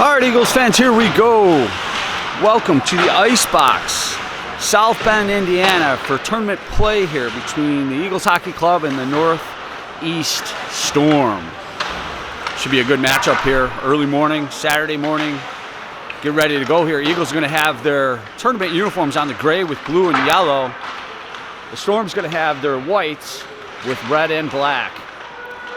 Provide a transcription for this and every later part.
All right, Eagles fans, here we go. Welcome to the Icebox, South Bend, Indiana, for tournament play here between the Eagles Hockey Club and the Northeast Storm. Should be a good matchup here. Early morning, Saturday morning. Get ready to go here. Eagles are going to have their tournament uniforms on the gray with blue and yellow. The Storm's going to have their whites with red and black.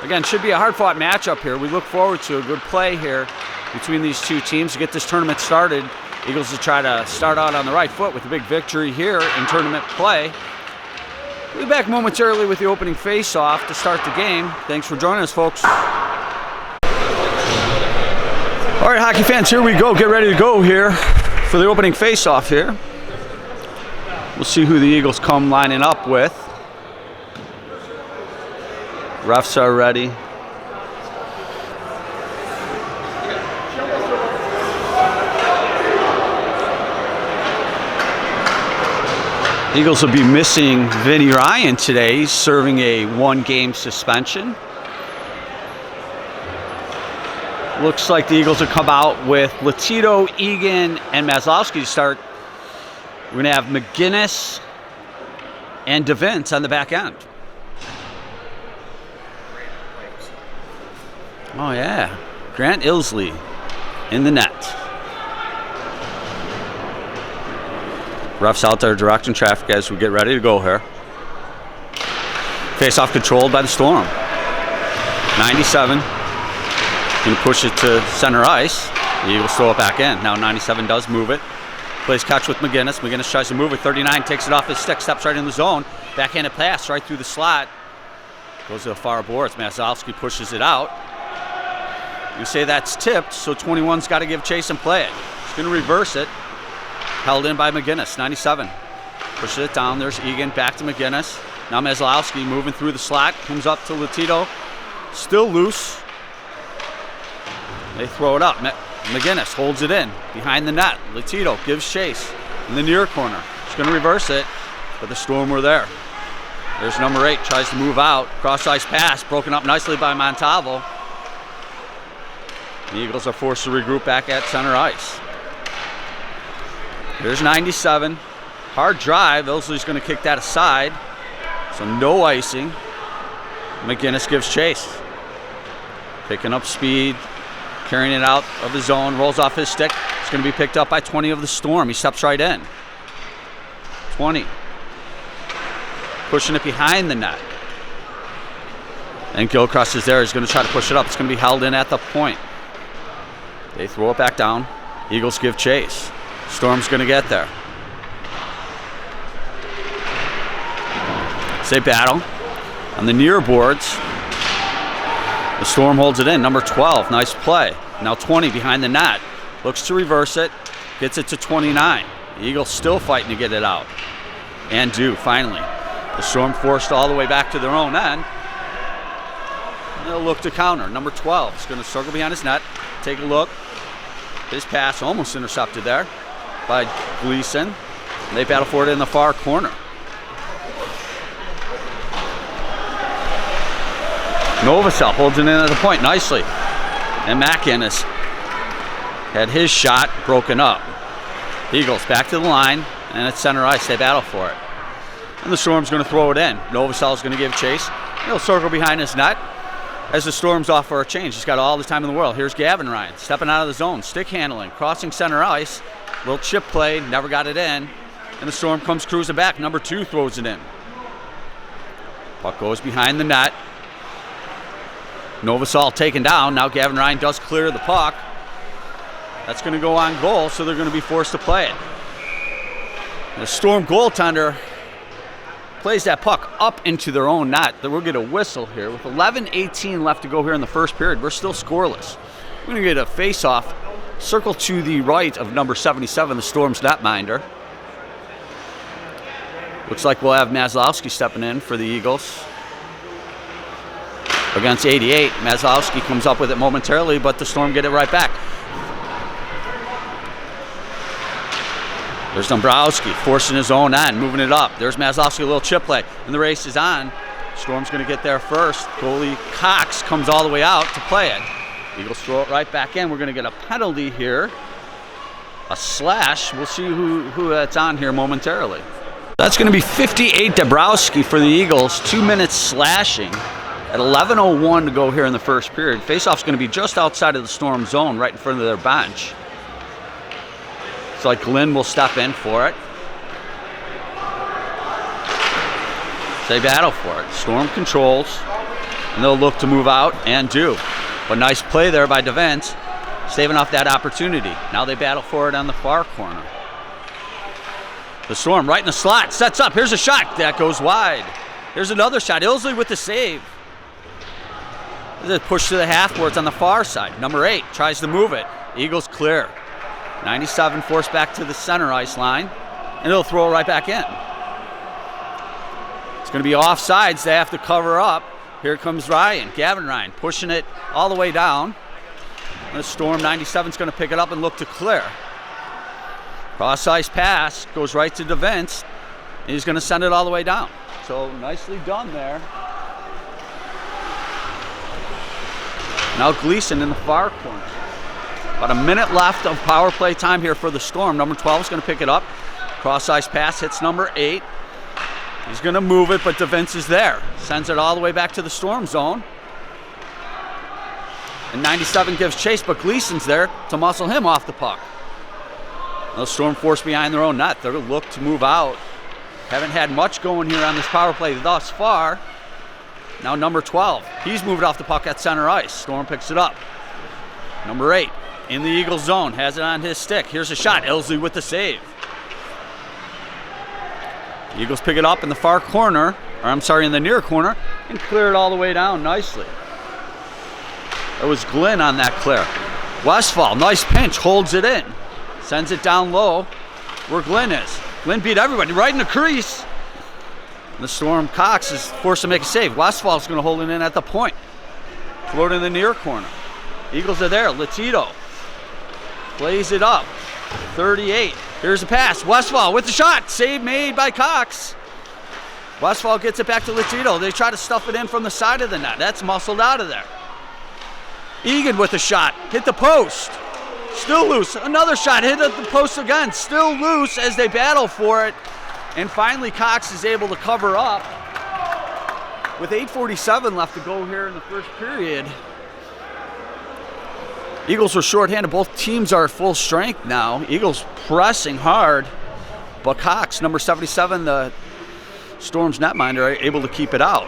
Again, should be a hard-fought matchup here. We look forward to a good play here between these two teams to get this tournament started. Eagles will try to start out on the right foot with a big victory here in tournament play. We'll be back momentarily with the opening face-off to start the game. Thanks for joining us, folks. All right, hockey fans, here we go. Get ready to go here for the opening face-off here. We'll see who the Eagles come lining up with. Refs are ready. Eagles will be missing Vinny Ryan today. He's serving a one-game suspension. Looks like the Eagles will come out with Latito, Egan, and Maslowski to start. We're going to have McGinnis and DeVince on the back end. Oh, yeah. Grant Ilsley in the net. Refs out there directing traffic as we get ready to go here. Face-off controlled by the Storm. 97. Going to push it to center ice. The Eagles throw it back in. Now 97 does move it. Plays catch with McGinnis. McGinnis tries to move it. 39 takes it off his stick. Steps right in the zone. Backhanded pass right through the slot. Goes to the far boards. Maslowski pushes it out. You say that's tipped, so 21's got to give chase and play it. He's going to reverse it. Held in by McGinnis, 97. Pushes it down. There's Egan, back to McGinnis. Now Maslowski moving through the slot. Comes up to Latito. Still loose. They throw it up. McGinnis holds it in behind the net. Latito gives chase in the near corner. He's going to reverse it, but the Storm were there. There's number 8, tries to move out. Cross-ice pass, broken up nicely by Montalvo. The Eagles are forced to regroup back at center ice. Here's 97. Hard drive. Ilsley's going to kick that aside. So no icing. McGinnis gives chase. Picking up speed. Carrying it out of the zone. Rolls off his stick. It's going to be picked up by 20 of the Storm. He steps right in. 20. Pushing it behind the net. And Gilchrist is there. He's going to try to push it up. It's going to be held in at the point. They throw it back down. Eagles give chase. Storm's going to get there. They battle on the near boards. The Storm holds it in. Number 12, nice play. Now 20 behind the net. Looks to reverse it. Gets it to 29. The Eagles still fighting to get it out. And do, finally. The Storm forced all the way back to their own end. They'll look to counter. Number 12 is going to circle behind his net. Take a look. His pass almost intercepted there by Gleason. They battle for it in the far corner. Novosel holds it in at the point nicely. And McInnes had his shot broken up. Eagles back to the line, and at center ice they battle for it. And the Storm's going to throw it in. Novosel is going to give chase. He'll circle behind his net as the Storm's off for a change. He's got all the time in the world. Here's Gavin Ryan stepping out of the zone, stick handling, crossing center ice. Little chip play, never got it in. And the Storm comes cruising back. Number 2 throws it in. Puck goes behind the net. Novosel taken down. Now Gavin Ryan does clear the puck. That's going to go on goal, so they're going to be forced to play it. The Storm goaltender plays that puck up into their own net. We'll get a whistle here. With 11:18 left to go here in the first period, we're still scoreless. We're going to get a face-off. Circle to the right of number 77, the Storm's netminder. Looks like we'll have Maslowski stepping in for the Eagles. Against 88, Maslowski comes up with it momentarily, but the Storm get it right back. There's Dombrowski forcing his own end, moving it up. There's Maslowski, a little chip play, and the race is on. Storm's going to get there first. Goalie Cox comes all the way out to play it. Eagles throw it right back in. We're going to get a penalty here. A slash. We'll see who that's on here momentarily. That's going to be 58 Dabrowski for the Eagles. 2 minutes slashing at 11:01 to go here in the first period. Faceoff's going to be just outside of the Storm zone, right in front of their bench. So like Glenn will step in for it. They battle for it. Storm controls, and they'll look to move out and do. But nice play there by DeVance, saving off that opportunity. Now they battle for it on the far corner. The Storm right in the slot, sets up. Here's a shot that goes wide. Here's another shot. Ilsley with the save. There's a push to the half boards on the far side. Number 8 tries to move it. Eagles clear. 97 forced back to the center ice line, and it'll throw it right back in. It's going to be offsides. They have to cover up. Here comes Ryan, Gavin Ryan, pushing it all the way down. And the Storm 97 is going to pick it up and look to clear. Cross ice pass goes right to DeVance, and he's going to send it all the way down. So nicely done there. Now Gleason in the far corner. About a minute left of power play time here for the Storm. Number 12 is going to pick it up. Cross ice pass hits number 8. He's going to move it, but DeVance is there. Sends it all the way back to the Storm zone. And 97 gives chase, but Gleason's there to muscle him off the puck. The Storm forced behind their own net. They're going to look to move out. Haven't had much going here on this power play thus far. Now number 12. He's moved off the puck at center ice. Storm picks it up. Number 8 in the Eagles zone. Has it on his stick. Here's a shot. Ilsley with the save. Eagles pick it up in the far corner, or I'm sorry, in the near corner, and clear it all the way down nicely. It was Glenn on that clear. Westfall, nice pinch, holds it in. Sends it down low where Glenn is. Glenn beat everybody right in the crease. And the Storm Cox is forced to make a save. Westfall's going to hold it in at the point. Float in the near corner. Eagles are there. Latito plays it up. 38. Here's a pass. Westfall with the shot. Save made by Cox. Westfall gets it back to Latito. They try to stuff it in from the side of the net. That's muscled out of there. Egan with a shot. Hit the post. Still loose. Another shot. Hit at the post again. Still loose as they battle for it. And finally Cox is able to cover up. With 8:47 left to go here in the first period. Eagles were shorthanded. Both teams are at full strength now. Eagles pressing hard. But Cox, number 77, the Storm's netminder, are able to keep it out.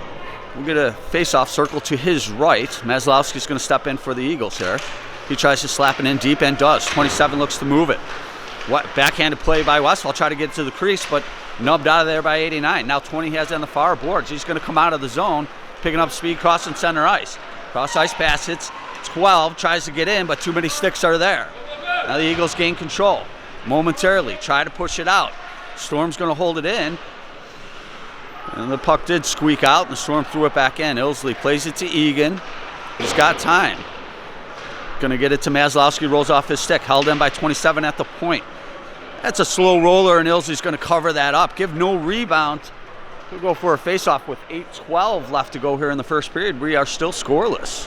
We'll get a face-off circle to his right. Maslowski's going to step in for the Eagles here. He tries to slap it in deep and does. 27 looks to move it. Backhanded play by Westfall. Try to get to the crease, but nubbed out of there by 89. Now 20 has it on the far boards. He's going to come out of the zone, picking up speed, crossing center ice. Cross ice pass hits 12, tries to get in, but too many sticks are there. Now the Eagles gain control momentarily. Try to push it out. Storm's going to hold it in. And the puck did squeak out, and the Storm threw it back in. Ilsley plays it to Egan. He's got time. Going to get it to Maslowski, rolls off his stick. Held in by 27 at the point. That's a slow roller, and Ilsley's going to cover that up. Give no rebound. We'll go for a face-off with 8:12 left to go here in the first period. We are still scoreless.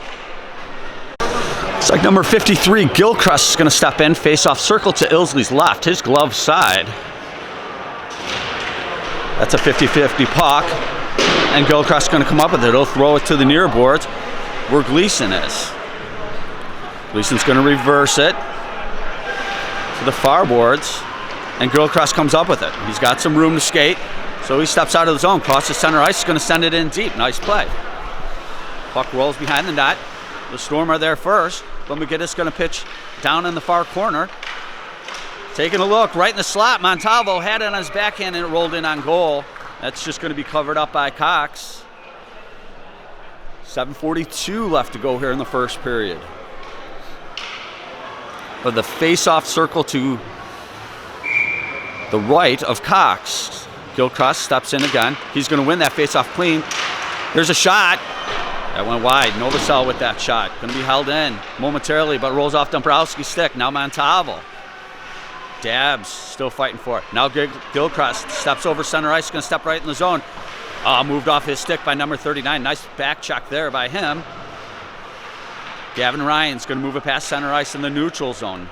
It's like number 53, Gilchrist, is going to step in. Face-off circle to Ilsley's left, his glove side. That's a 50-50 puck. And Gilchrist is going to come up with it. He'll throw it to the near boards where Gleason is. Gleason's going to reverse it to the far boards. And Gilchrist comes up with it. He's got some room to skate. So he steps out of the zone, crosses center ice. He's going to send it in deep. Nice play. Puck rolls behind the net. The Storm are there first. But McGinnis going to pitch down in the far corner. Taking a look right in the slot. Montalvo had it on his backhand and it rolled in on goal. That's just going to be covered up by Cox. 7:42 left to go here in the first period. But the face-off circle to the right of Cox. Gilchrist steps in again. He's going to win that face-off clean. There's a shot. That went wide. Novosel with that shot. Going to be held in momentarily, but rolls off Dombrowski's stick. Now Montalvo. Dabs still fighting for it. Now Gilchrist steps over center ice. Going to step right in the zone. Moved off his stick by number 39. Nice back check there by him. Gavin Ryan's going to move it past center ice in the neutral zone.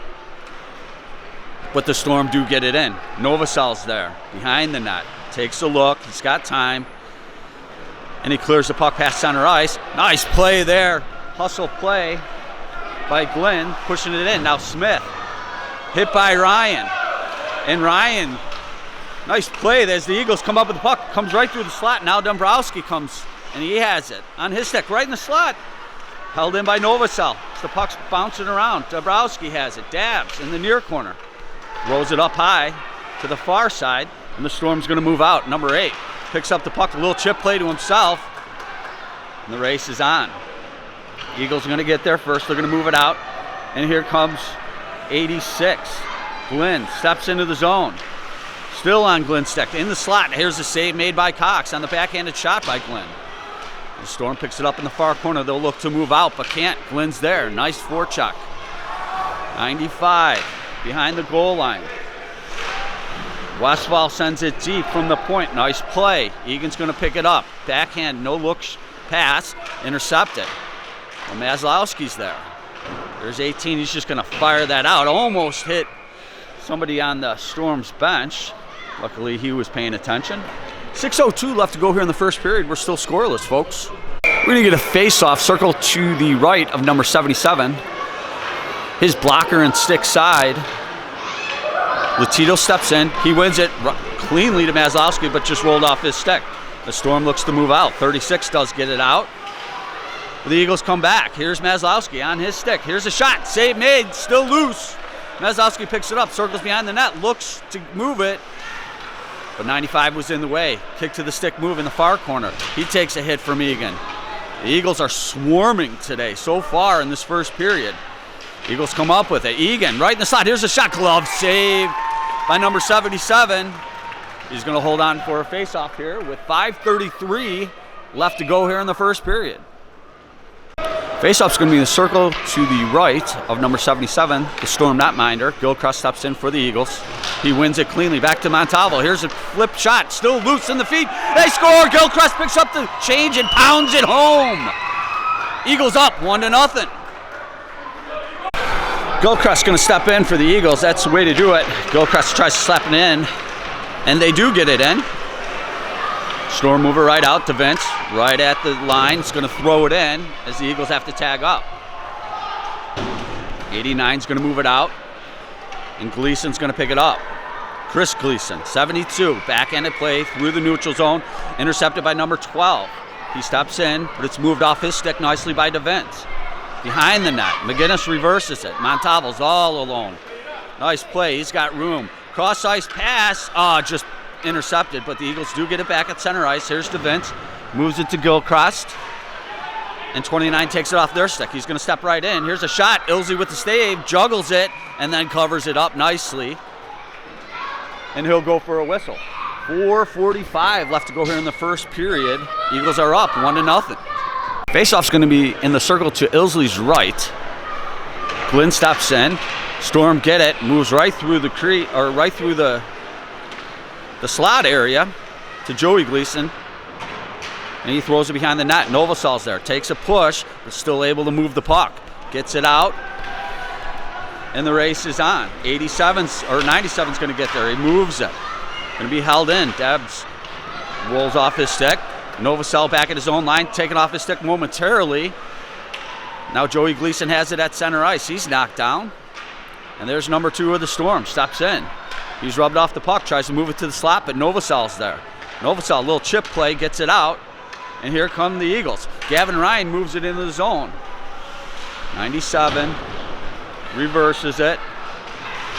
But the Storm do get it in. Novosel's there, behind the net. Takes a look, he's got time. And he clears the puck past center ice. Nice play there. Hustle play by Glenn, pushing it in. Now Smith, hit by Ryan. And Ryan, nice play as the Eagles come up with the puck. Comes right through the slot. Now Dombrowski comes, and he has it on his stick, right in the slot. Held in by Novosel. The puck's bouncing around. Dombrowski has it. Dabs in the near corner. Throws it up high to the far side, and the Storm's going to move out. Number 8 picks up the puck, a little chip play to himself, and the race is on. Eagles are going to get there first. They're going to move it out, and here comes 86. Glenn steps into the zone. Still on Glenn's stick in the slot. Here's a save made by Cox on the backhanded shot by Glenn. The Storm picks it up in the far corner. They'll look to move out, but can't. Glenn's there. Nice forecheck. 95 behind the goal line. Westphal sends it deep from the point. Nice play. Egan's going to pick it up. Backhand, no look pass. Intercepted. Well, Maslowski's there. There's 18. He's just going to fire that out. Almost hit somebody on the Storm's bench. Luckily, he was paying attention. 6:02 left to go here in the first period. We're still scoreless, folks. We're going to get a face-off. Circle to the right of number 77. His blocker and stick side. Latito steps in. He wins it cleanly to Maslowski, but just rolled off his stick. The Storm looks to move out. 36 does get it out. The Eagles come back. Here's Maslowski on his stick. Here's a shot. Save made. Still loose. Maslowski picks it up. Circles behind the net. Looks to move it. But 95 was in the way. Kick to the stick move in the far corner. He takes a hit from Egan. The Eagles are swarming today so far in this first period. Eagles come up with it. Egan right in the slot. Here's a shot. Glove save by number 77. He's going to hold on for a face-off here with 5:33 left to go here in the first period. Face-off's going to be in the circle to the right of number 77, the Storm netminder. Gilchrist steps in for the Eagles. He wins it cleanly. Back to Montalvo. Here's a flip shot. Still loose in the feet. They score. Gilchrist picks up the change and pounds it home. Eagles up 1-0. Gilchrist going to step in for the Eagles. That's the way to do it. Gilchrist tries to slap it in, and they do get it in. Storm mover right out to Vince, right at the line. It's going to throw it in as the Eagles have to tag up. 89's going to move it out, and Gleason's going to pick it up. Chris Gleason, 72, backhanded play through the neutral zone, intercepted by number 12. He steps in, but it's moved off his stick nicely by DeVince. Behind the net, McGinnis reverses it. Montalvo's all alone. Nice play, he's got room. Cross ice pass, just intercepted, but the Eagles do get it back at center ice. Here's DeVince, moves it to Gilchrist, and 29 takes it off their stick. He's going to step right in. Here's a shot. Ilsey with the stave, juggles it, and then covers it up nicely. And he'll go for a whistle. 4:45 left to go here in the first period. Eagles are up 1-0. Faceoff's going to be in the circle to Ilsley's right. Glenn steps in. Storm get it, moves right through the right through the slot area to Joey Gleason, and he throws it behind the net. Novosel's there, takes a push, but still able to move the puck. Gets it out, and the race is on. 97's going to get there. He moves it. Going to be held in. Debs rolls off his stick. Novosel back at his own line, taken off his stick momentarily. Now Joey Gleason has it at center ice. He's knocked down. And there's number 2 of the Storm, steps in. He's rubbed off the puck, tries to move it to the slot, but Novosel's there. Novosel, a little chip play, gets it out, and here come the Eagles. Gavin Ryan moves it into the zone. 97 reverses it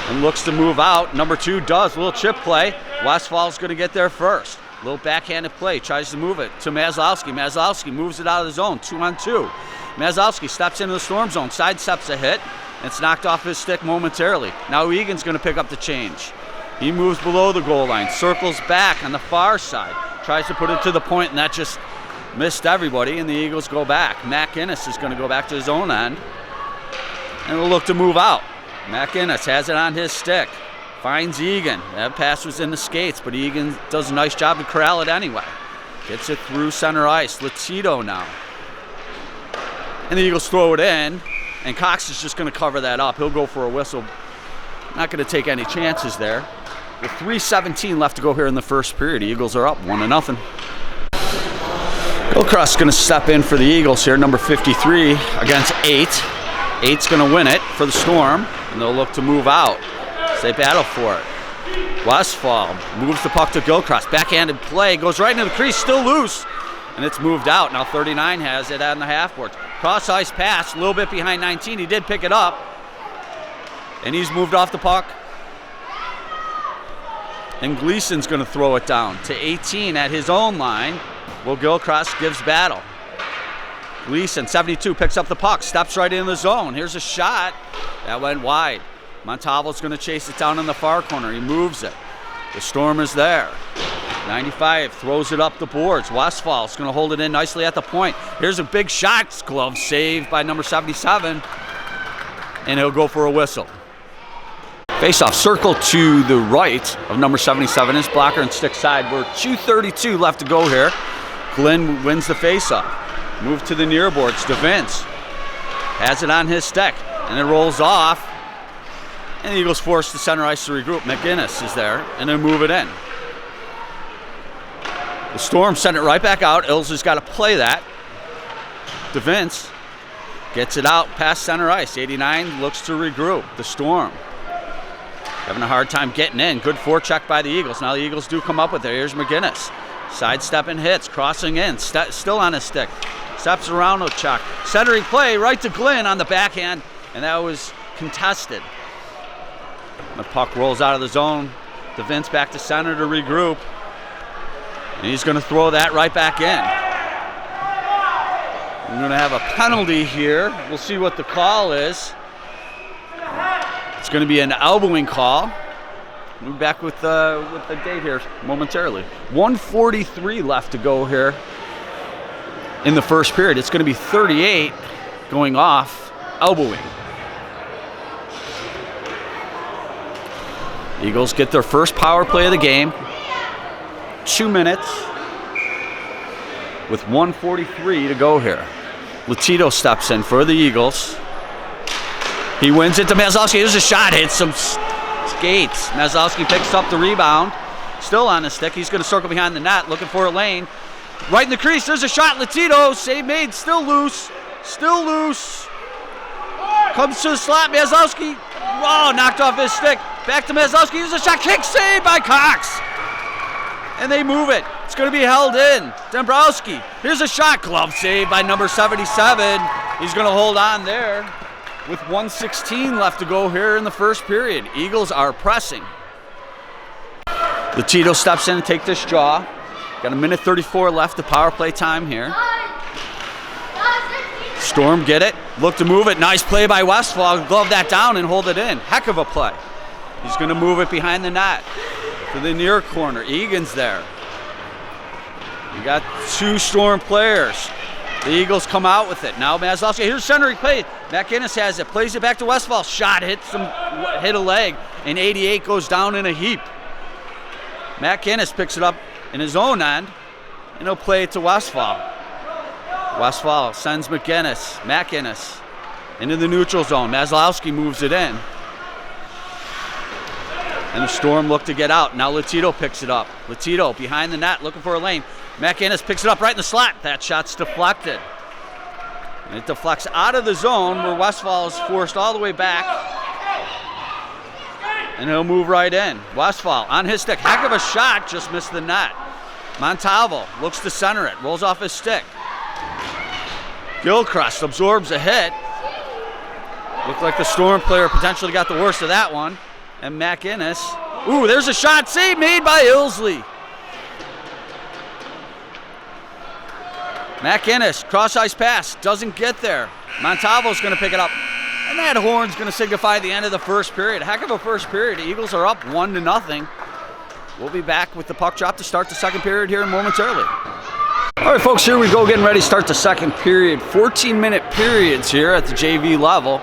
and looks to move out. Number 2 does, a little chip play. Westfall's going to get there first. A little backhanded play, tries to move it to Maslowski. Maslowski moves it out of the zone, 2-on-2. Maslowski steps into the Storm zone, sidesteps a hit. It's knocked off his stick momentarily. Now Egan's going to pick up the change. He moves below the goal line, circles back on the far side, tries to put it to the point, and that just missed everybody, and the Eagles go back. Mac Innes is going to go back to his own end, and will look to move out. Mac Innes has it on his stick, finds Egan. That pass was in the skates, but Egan does a nice job to corral it anyway. Gets it through center ice. Latito now. And the Eagles throw it in, and Cox is just going to cover that up. He'll go for a whistle. Not going to take any chances there. With 3:17 left to go here in the first period, the Eagles are up 1-0. Gilchrist going to step in for the Eagles here, number 53 against 8. 8's going to win it for the Storm, and they'll look to move out as they battle for it. Westphal moves the puck to Gilchrist. Backhanded play, goes right into the crease, still loose, and it's moved out. Now 39 has it on the half-board. Cross-ice pass, a little bit behind 19. He did pick it up, and he's moved off the puck. And Gleason's going to throw it down to 18 at his own line. Will Gilchrist gives battle. Gleason, 72, picks up the puck, steps right in the zone. Here's a shot. That went wide. Montalvo's going to chase it down in the far corner. He moves it. The Storm is there. 95 throws it up the boards. Westphal's going to hold it in nicely at the point. Here's a big shot. Glove saved by number 77. And he'll go for a whistle. Face-off circle to the right of number 77 is blocker and stick side. We're 2:32 left to go here. Glenn wins the face-off. Move to the near boards to Vince. Has it on his stick, and it rolls off. And the Eagles force the center ice to regroup. McGinnis is there, and they move it in. The Storm sent it right back out. Ilsley's got to play that. To Vince. Gets it out past center ice. 89 looks to regroup. The Storm having a hard time getting in. Good forecheck by the Eagles. Now the Eagles do come up with it. Here's McGinnis. Sidestepping hits, crossing in, still on his stick. Steps around Ochuk. Centering play right to Glenn on the backhand, and that was contested. The puck rolls out of the zone. The Vince back to center to regroup. And he's going to throw that right back in. We're going to have a penalty here. We'll see what the call is. It's going to be an elbowing call. We'll be back with the date here momentarily. 1:43 left to go here in the first period. It's going to be 38 going off, elbowing. Eagles get their first power play of the game. 2 minutes with 1:43 to go here. Latito steps in for the Eagles. He wins it to Mazowski. Here's a shot, hits some skates. Mazowski picks up the rebound. Still on the stick. He's going to circle behind the net, looking for a lane. Right in the crease, there's a shot. Latito, save made, still loose. Still loose. Comes to the slot. Mazowski, oh, knocked off his stick. Back to Mazowski. Here's a shot. Kick save by Cox. And they move it. It's going to be held in. Dombrowski. Here's a shot. Glove save by number 77. He's going to hold on there. With 1:16 left to go here in the first period. Eagles are pressing. Latito steps in and takes this draw. Got a minute 34 left of power play time here. Storm get it. Look to move it. Nice play by Westphal. Glove that down and hold it in. Heck of a play. He's going to move it behind the net to the near corner. Egan's there. You got 2 Storm players. The Eagles come out with it. Now Mazowski, here's centering play. McInnes has it, plays it back to Westphal. Shot, hit a leg, and 88 goes down in a heap. McInnes picks it up in his own end, and he'll play it to Westphal. Westphal sends McInnes into the neutral zone. Mazowski moves it in. And the Storm look to get out. Now Latito picks it up. Latito behind the net, looking for a lane. McInnes picks it up right in the slot. That shot's deflected. And it deflects out of the zone where Westphal is forced all the way back. And he'll move right in. Westphal on his stick. Heck of a shot, just missed the net. Montalvo looks to center it, rolls off his stick. Gilchrist absorbs a hit. Looked like the Storm player potentially got the worst of that one. And McInnes. Ooh, there's a shot. Save made by Ilsley. McInnes, cross-ice pass, doesn't get there. Montalvo's going to pick it up. And that horn's going to signify the end of the first period. Heck of a first period. The Eagles are up 1-0. We'll be back with the puck drop to start the second period here momentarily. All right, folks, here we go, getting ready to start the second period. 14-minute periods here at the JV level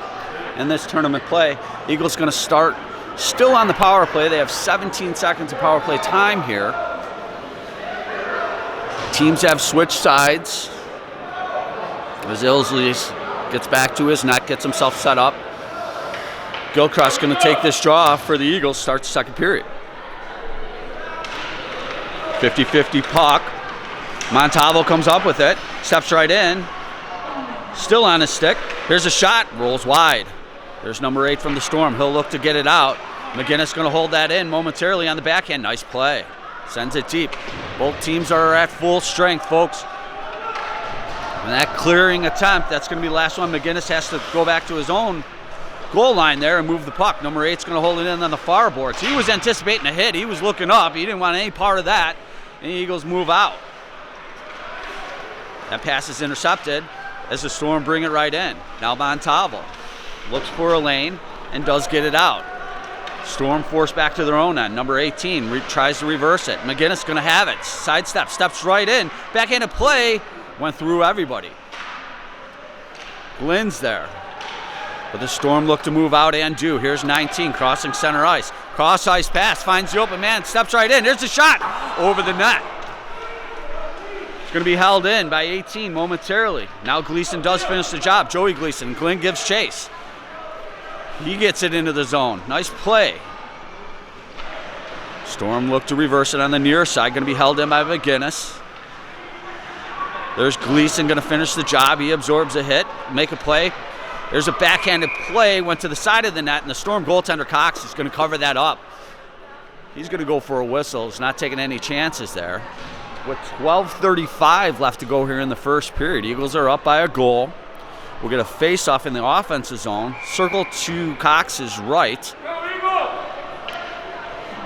in this tournament play. Eagles going to start still on the power play. They have 17 seconds of power play time here. Teams have switched sides as Ilsley's Gets back to his net, gets himself set up. Gilchrist going to take this draw for the Eagles, starts the second period. 50-50 puck. Montalvo comes up with it, steps right in. Still on his stick. Here's a shot, rolls wide. There's number 8 from the Storm. He'll look to get it out. McGinnis going to hold that in momentarily on the backhand. Nice play. Sends it deep. Both teams are at full strength, folks. And that clearing attempt, that's going to be the last one. McGinnis has to go back to his own goal line there and move the puck. Number 8's going to hold it in on the far boards. He was anticipating a hit. He was looking up. He didn't want any part of that. And the Eagles move out. That pass is intercepted as the Storm bring it right in. Now Montalvo looks for a lane and does get it out. Storm forced back to their own end. Number 18 tries to reverse it. McGinnis going to have it. Sidestep, steps right in. Backhanded play. Went through everybody. Lynn's there. But the Storm look to move out and do. Here's 19 crossing center ice. Cross ice pass. Finds the open man. Steps right in. Here's the shot. Over the net. It's going to be held in by 18 momentarily. Now Gleason does finish the job. Joey Gleason. Glenn gives chase. He gets it into the zone. Nice play. Storm look to reverse it on the near side. Going to be held in by McGinnis. There's Gleason going to finish the job. He absorbs a hit. Make a play. There's a backhanded play. Went to the side of the net, and the Storm goaltender Cox is going to cover that up. He's going to go for a whistle. He's not taking any chances there. With 12:35 left to go here in the first period. Eagles are up by a goal. We'll get a face-off in the offensive zone. Circle to Cox's right.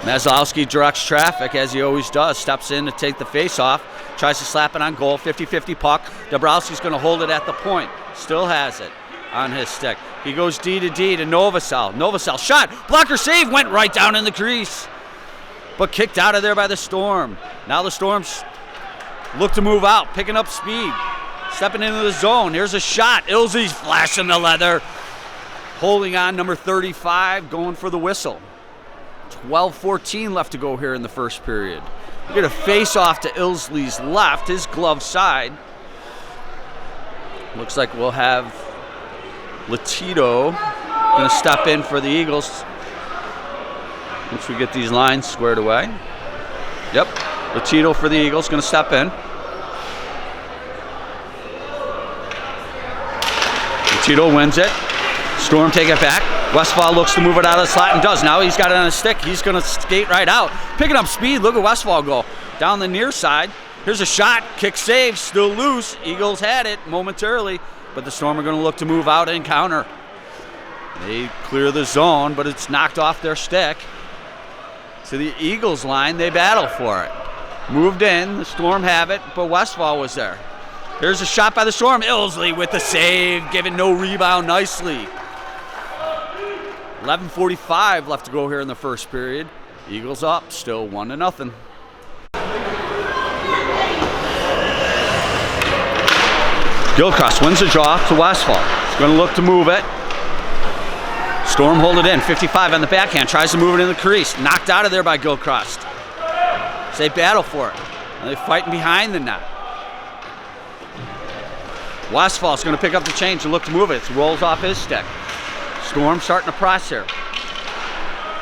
Maslowski directs traffic, as he always does. Steps in to take the face-off. Tries to slap it on goal. 50-50 puck. Dabrowski's going to hold it at the point. Still has it on his stick. He goes D to Novosel. Novosel shot. Blocker save. Went right down in the crease. But kicked out of there by the Storm. Now the Storm's look to move out. Picking up speed. Stepping into the zone. Here's a shot. Ilsey's flashing the leather. Holding on, number 35, going for the whistle. 12:14 left to go here in the first period. We get a face-off to Ilsley's left, his glove side. Looks like we'll have Latito going to step in for the Eagles once we get these lines squared away. Yep, Latito for the Eagles going to step in. Tito wins it. Storm take it back. Westfall looks to move it out of the slot and does. Now he's got it on his stick. He's going to skate right out. Picking up speed. Look at Westfall go. Down the near side. Here's a shot. Kick save. Still loose. Eagles had it momentarily. But the Storm are going to look to move out and counter. They clear the zone, but it's knocked off their stick. To the Eagles line, they battle for it. Moved in. The Storm have it, but Westfall was there. Here's a shot by the Storm. Ilsley with the save, giving no rebound nicely. 11:45 left to go here in the first period. Eagles up, still 1-0. Gilchrist wins the draw to Westfall. He's going to look to move it. Storm hold it in. 55 on the backhand. Tries to move it in the crease. Knocked out of there by Gilchrist. They battle for it. And they're fighting behind the net. Westfall's going to pick up the change and look to move it. It rolls off his stick. Storm starting to press here.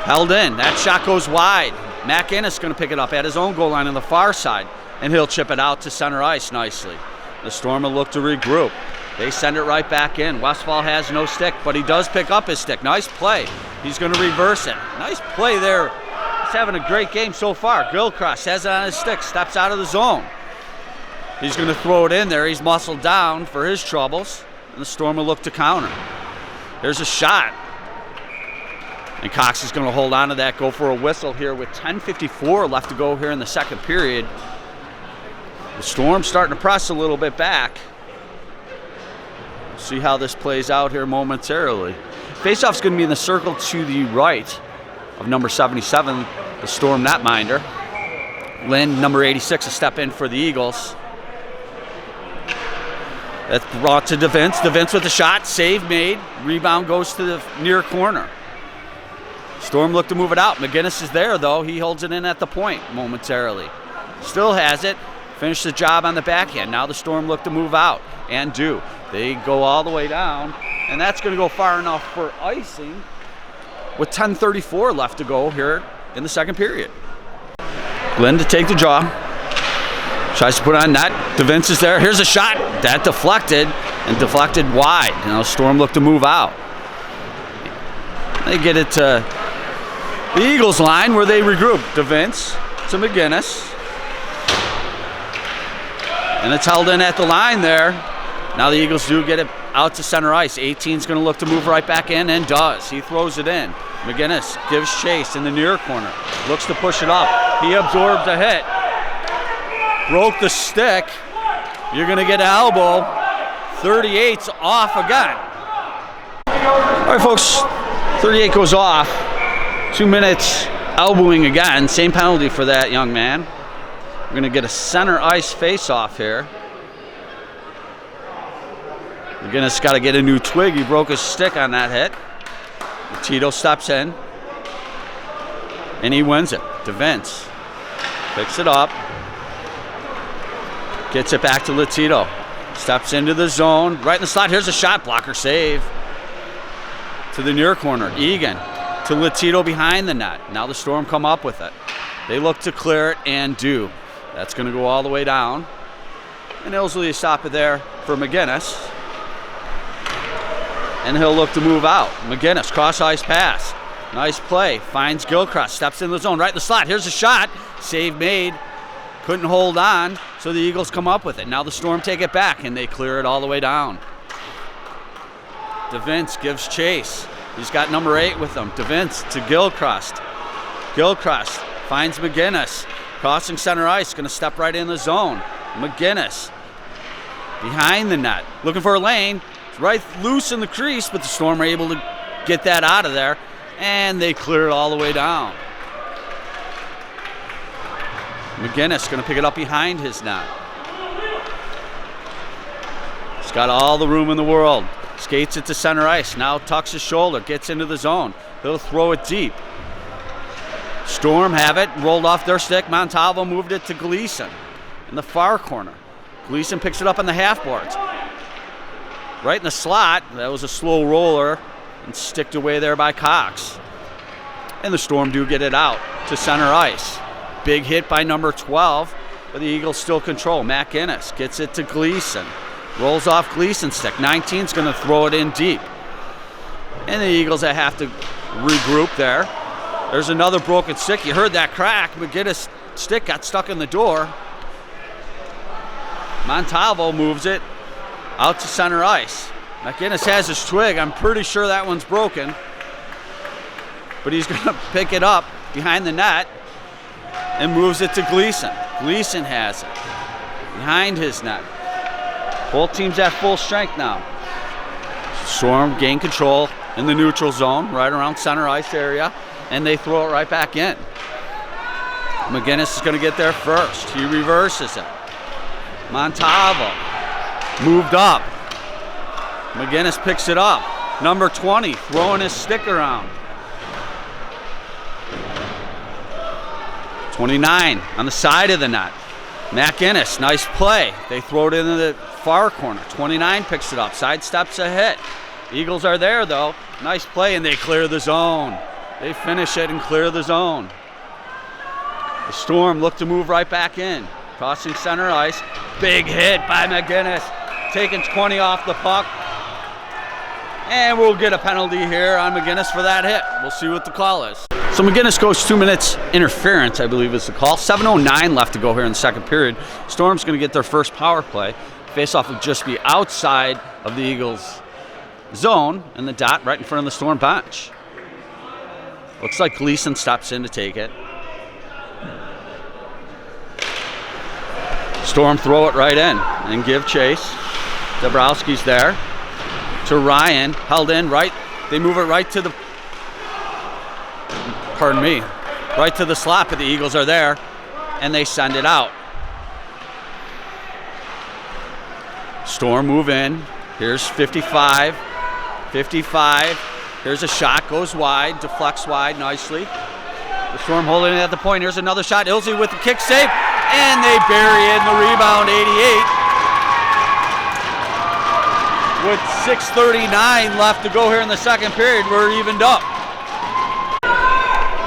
Held in. That shot goes wide. Mac Innes going to pick it up at his own goal line on the far side, and he'll chip it out to center ice nicely. The Storm will look to regroup. They send it right back in. Westfall has no stick, but he does pick up his stick. Nice play. He's going to reverse it. Nice play there. He's having a great game so far. Gilchrist has it on his stick, steps out of the zone. He's going to throw it in there. He's muscled down for his troubles, and the Storm will look to counter. There's a shot. And Cox is going to hold on to that, go for a whistle here with 10:54 left to go here in the second period. The Storm starting to press a little bit back. We'll see how this plays out here momentarily. Faceoff's going to be in the circle to the right of number 77, the Storm netminder. Lynn, number 86, a step in for the Eagles. That's brought to DeVince. DeVince with the shot. Save made. Rebound goes to the near corner. Storm look to move it out. McGinnis is there, though. He holds it in at the point momentarily. Still has it. Finished the job on the backhand. Now the Storm look to move out. and do. They go all the way down, and that's going to go far enough for icing with 10:34 left to go here in the second period. Glenn to take the draw. Tries to put on net. DeVince is there. Here's a shot. That deflected, and deflected wide. Storm looked to move out. They get it to the Eagles line where they regroup. DeVince to McGinnis. And it's held in at the line there. Now the Eagles do get it out to center ice. 18's going to look to move right back in, and does. He throws it in. McGinnis gives chase in the near corner. Looks to push it up. He absorbs a hit. Broke the stick. You're going to get an elbow. 38's off again. All right, folks. 38 goes off. 2 minutes elbowing again. Same penalty for that young man. We're going to get a center ice face-off here. McGinnis got to get a new twig. He broke his stick on that hit. Tito steps in, and he wins it. DeVince picks it up, gets it back to Latito. Steps into the zone, right in the slot. Here's a shot blocker save. To the near corner. Egan to Latito behind the net. Now the Storm come up with it. They look to clear it and do. That's going to go all the way down. And Ilsley stop it there for McGinnis. And he'll look to move out. McGinnis, cross-ice pass. Nice play. Finds Gilchrist. Steps in the zone. Right in the slot. Here's a shot. Save made. Couldn't hold on. So the Eagles come up with it. Now the Storm take it back, and they clear it all the way down. DeVince gives chase. He's got number 8 with him. DeVince to Gilchrist. Gilchrist finds McGinnis. Crossing center ice. Going to step right in the zone. McGinnis behind the net. Looking for a lane. Right loose in the crease, but the Storm are able to get that out of there, and they clear it all the way down. McGinnis going to pick it up behind his net. He's got all the room in the world. Skates it to center ice. Now tucks his shoulder, gets into the zone. He'll throw it deep. Storm have it, rolled off their stick. Montalvo moved it to Gleason in the far corner. Gleason picks it up on the half boards. Right in the slot. That was a slow roller and sticked away there by Cox. And the Storm do get it out to center ice. Big hit by number 12, but the Eagles still control. McGinnis gets it to Gleason. Rolls off Gleason's stick. 19's going to throw it in deep. And the Eagles have to regroup there. There's another broken stick. You heard that crack. McGinnis' stick got stuck in the door. Montalvo moves it out to center ice. McGinnis has his twig. I'm pretty sure that one's broken. But he's going to pick it up behind the net and moves it to Gleason. Gleason has it behind his net. Both teams at full strength now. Storm gain control in the neutral zone, right around center ice area, and they throw it right back in. McGinnis is going to get there first. He reverses it. Montalvo moved up. McGinnis picks it up. Number 20 throwing his stick around. 29 on the side of the net. McGinnis, nice play. They throw it into the far corner. 29 picks it up. Sidesteps a hit. Eagles are there, though. Nice play, and they clear the zone. They finish it and clear the zone. The Storm look to move right back in. Crossing center ice. Big hit by McGinnis. Taking 20 off the puck. And we'll get a penalty here on McGinnis for that hit. We'll see what the call is. So McGinnis goes 2 minutes interference, I believe is the call. 7:09 left to go here in the second period. Storm's going to get their first power play. Face-off will just be outside of the Eagles' zone, and the dot right in front of the Storm bench. Looks like Gleason steps in to take it. Storm throw it right in and give chase. Dabrowski's there to Ryan, held in right. They move it right to the, right to the slot, but the Eagles are there, and they send it out. Storm move in. Here's 55. 55. Here's a shot, goes wide, deflects wide nicely. The Storm holding it at the point. Here's another shot. Ilsley with the kick save, and they bury in the rebound, 88. with 6:39 left to go here in the second period. We're evened up.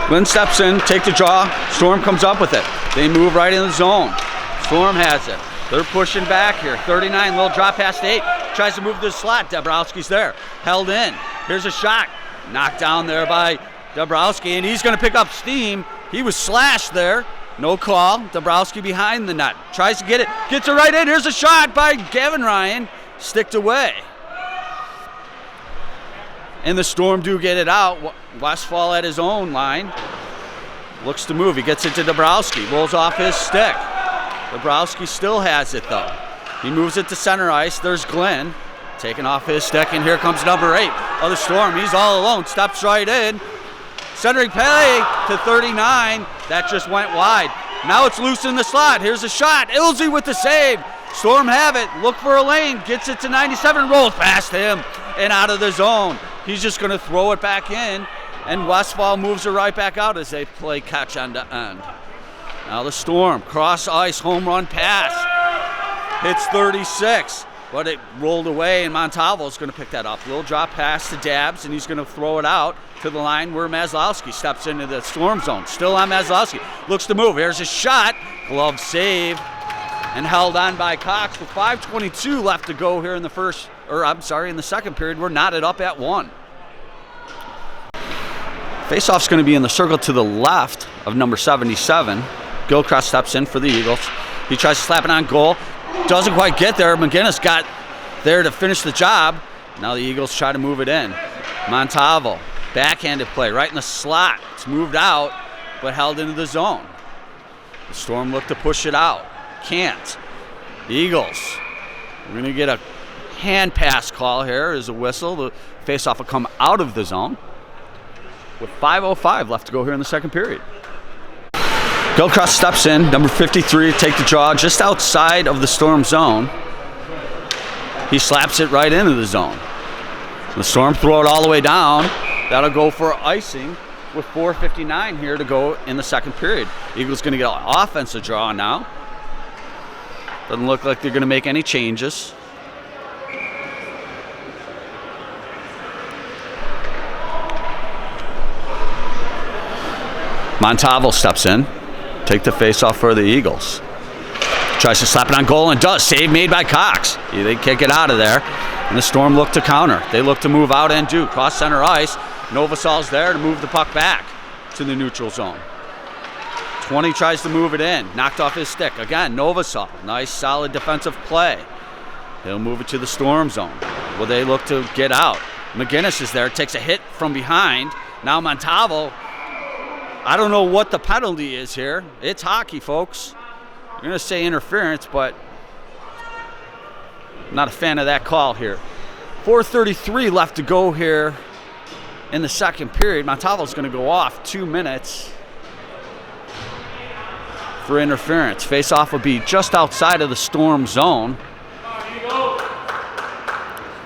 Glenn steps in, take the draw. Storm comes up with it. They move right in the zone. Storm has it. They're pushing back here. 39, little drop past 8. Tries to move to the slot. Dabrowski's there. Held in. Here's a shot. Knocked down there by Dabrowski, and he's going to pick up steam. He was slashed there. No call. Dabrowski behind the net. Tries to get it. Gets it right in. Here's a shot by Gavin Ryan. Sticked away. And the Storm do get it out. Westfall at his own line. Looks to move. He gets it to Dabrowski. Rolls off his stick. Dabrowski still has it though. He moves it to center ice. There's Glenn. Taking off his stick, and here comes number 8 of the Storm. He's all alone. Steps right in. Centering play to 39. That just went wide. Now it's loose in the slot. Here's a shot. Ilsey with the save. Storm have it. Look for a lane. Gets it to 97. Rolls past him and out of the zone. He's just going to throw it back in, and Westfall moves it right back out as they play catch end to end. Now the Storm, cross ice, home run pass. Hits 36, but it rolled away, and Montalvo's going to pick that up. Little drop pass to Dabbs, and he's going to throw it out to the line where Maslowski steps into the Storm zone. Still on Maslowski. Looks to move. Here's a shot. Glove save, and held on by Cox with 5:22 left to go here in the second period. We're knotted up at 1. Faceoff's going to be in the circle to the left of number 77. Gilchrist steps in for the Eagles. He tries to slap it on goal. Doesn't quite get there. McGinnis got there to finish the job. Now the Eagles try to move it in. Montalvo, backhanded play right in the slot. It's moved out, but held into the zone. The Storm look to push it out. Can't. The Eagles, we're going to get a hand pass call here as a whistle. The faceoff will come out of the zone with 5:05 left to go here in the second period. Gilchrist steps in, number 53, take the draw just outside of the Storm zone. He slaps it right into the zone. The Storm throw it all the way down. That'll go for icing with 4:59 here to go in the second period. Eagles going to get an offensive draw now. Doesn't look like they're going to make any changes. Montalvo steps in. Take the face-off for the Eagles. Tries to slap it on goal and does. Save made by Cox. They kick it out of there. And the Storm look to counter. They look to move out and do. Cross center ice. Novosol's there to move the puck back to the neutral zone. 20 tries to move it in. Knocked off his stick. Again, Novosol. Nice, solid defensive play. He'll move it to the Storm zone. Well, they look to get out. McGinnis is there. Takes a hit from behind. Now Montalvo. I don't know what the penalty is here. It's hockey, folks. I'm going to say interference, but I'm not a fan of that call here. 4:33 left to go here in the second period. Montalvo's going to go off 2 minutes for interference. Face-off will be just outside of the Storm zone.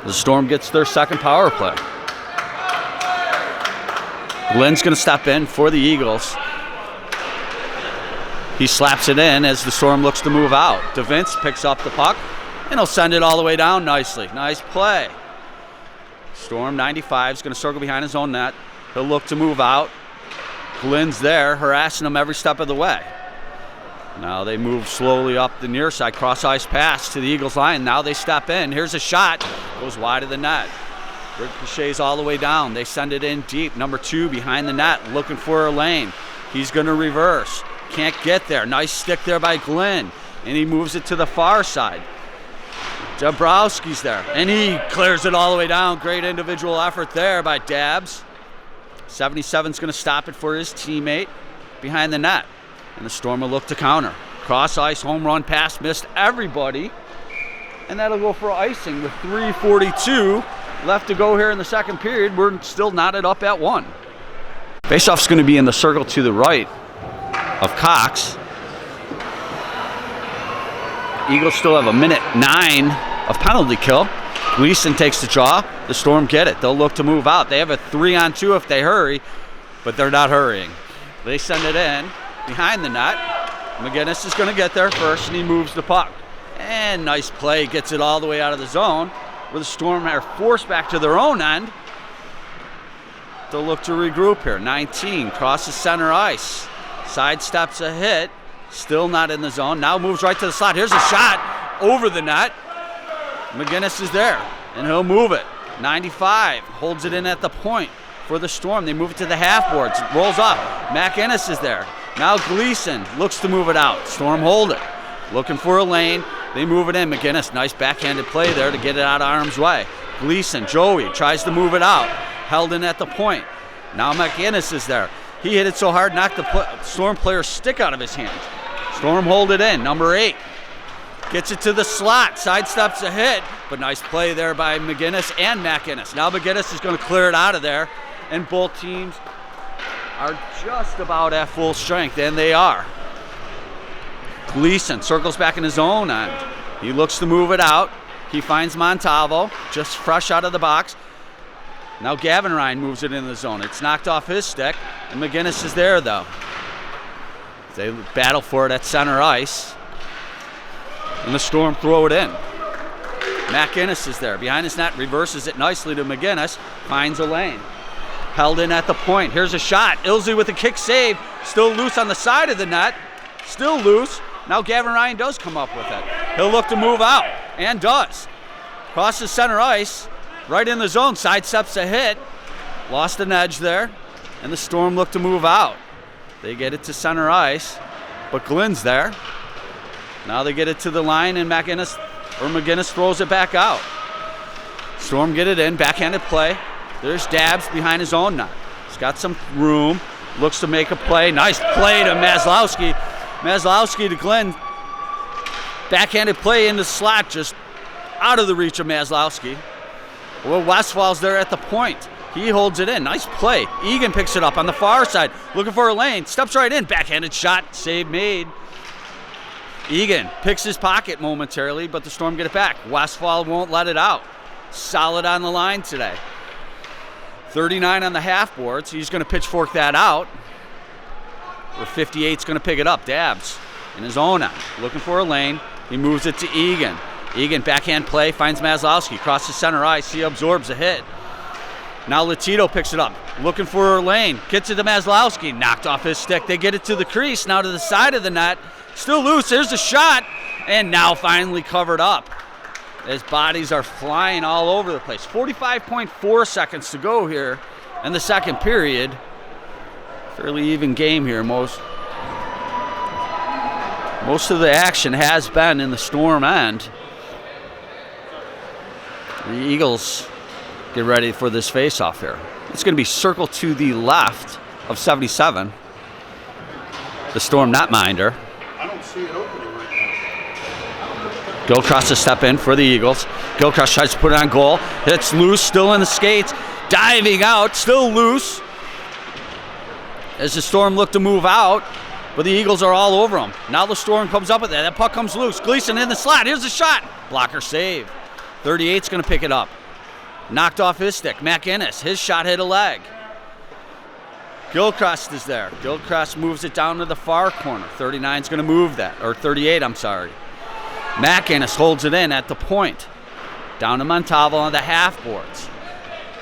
The Storm gets their second power play. Glenn's going to step in for the Eagles. He slaps it in as the Storm looks to move out. DeVince picks up the puck, and he'll send it all the way down nicely. Nice play. Storm 95 is going to circle behind his own net. He'll look to move out. Glenn's there, harassing him every step of the way. Now they move slowly up the near side. Cross-ice pass to the Eagles line. Now they step in. Here's a shot. Goes wide of the net. Ricochets all the way down. They send it in deep. Number 2 behind the net, looking for a lane. He's going to reverse. Can't get there. Nice stick there by Glenn. And he moves it to the far side. Dabrowski's there. And he clears it all the way down. Great individual effort there by Dabbs. 77's going to stop it for his teammate behind the net. And the Storm will look to counter. Cross ice, home run pass, missed everybody. And that'll go for icing with 3:42 left to go here in the second period. We're still knotted up at 1. Faceoff's going to be in the circle to the right of Cox. Eagles still have 1:09 of penalty kill. Gleason takes the draw. The Storm get it. They'll look to move out. They have a 3-on-2 if they hurry, but they're not hurrying. They send it in behind the net. McGinnis is going to get there first, and he moves the puck. And nice play. Gets it all the way out of the zone. where the Storm are forced back to their own end. They'll look to regroup here. 19 crosses center ice. Sidesteps a hit. Still not in the zone. Now moves right to the slot. Here's a shot over the net. McGinnis is there, and he'll move it. 95 holds it in at the point for the Storm. They move it to the half boards. It rolls up. McInnes is there. Now Gleason looks to move it out. Storm hold it. Looking for a lane. They move it in. McGinnis, nice backhanded play there to get it out of harm's way. Gleason, Joey tries to move it out. Held in at the point. Now McInnes is there. He hit it so hard, knocked the Storm player's stick out of his hand. Storm hold it in. Number 8 gets it to the slot. Sidesteps a hit, but nice play there by McGinnis and McInnes. Now McGinnis is going to clear it out of there, and both teams are just about at full strength, and they are. Gleason circles back in his own end. He looks to move it out. He finds Montalvo, just fresh out of the box. Now Gavin Ryan moves it in the zone. It's knocked off his stick, and McGinnis is there, though. They battle for it at center ice, and the Storm throw it in. McInnes is there. Behind his net, reverses it nicely to McGinnis, finds a lane. Held in at the point. Here's a shot. Ilsey with a kick save. Still loose on the side of the net. Still loose. Now Gavin Ryan does come up with it. He'll look to move out, and does. Crosses center ice, right in the zone. Sidesteps a hit. Lost an edge there, and the Storm look to move out. They get it to center ice, but Glenn's there. Now they get it to the line, and McGinnis throws it back out. Storm get it in, backhanded play. There's Dabbs behind his own net. He's got some room, looks to make a play. Nice play to Maslowski. Maslowski to Glenn. Backhanded play in the slot, just out of the reach of Maslowski. Well, Westfall's there at the point. He holds it in. Nice play. Egan picks it up on the far side. Looking for a lane. Steps right in. Backhanded shot. Save made. Egan picks his pocket momentarily, but the Storm get it back. Westfall won't let it out. Solid on the line today. 39 on the half boards. He's going to pitchfork that out. Or 58's going to pick it up. Dabbs in his own end. Looking for a lane. He moves it to Egan. Egan backhand play. Finds Maslowski. Crosses center ice. He absorbs a hit. Now Latito picks it up, looking for a lane. Gets it to Maslowski, knocked off his stick. They get it to the crease, now to the side of the net. Still loose, there's a shot, and now finally covered up. As bodies are flying all over the place. 45.4 seconds to go here in the second period. Fairly even game here. Most of the action has been in the Storm end. The Eagles get ready for this face-off here. It's going to be circled to the left of 77. The Storm netminder. I don't see it opening right now. Gilchrist to step in for the Eagles. Gilchrist tries to put it on goal. It's loose, still in the skates. Diving out, still loose. As the Storm look to move out, but the Eagles are all over them. Now the Storm comes up with it. That puck comes loose. Gleason in the slot. Here's the shot. Blocker save. 38's going to pick it up. Knocked off his stick. McInnes, his shot hit a leg. Gilchrist is there. Gilchrist moves it down to the far corner. 39's going to move that, or 38, I'm sorry. McInnes holds it in at the point. Down to Montalvo on the half boards.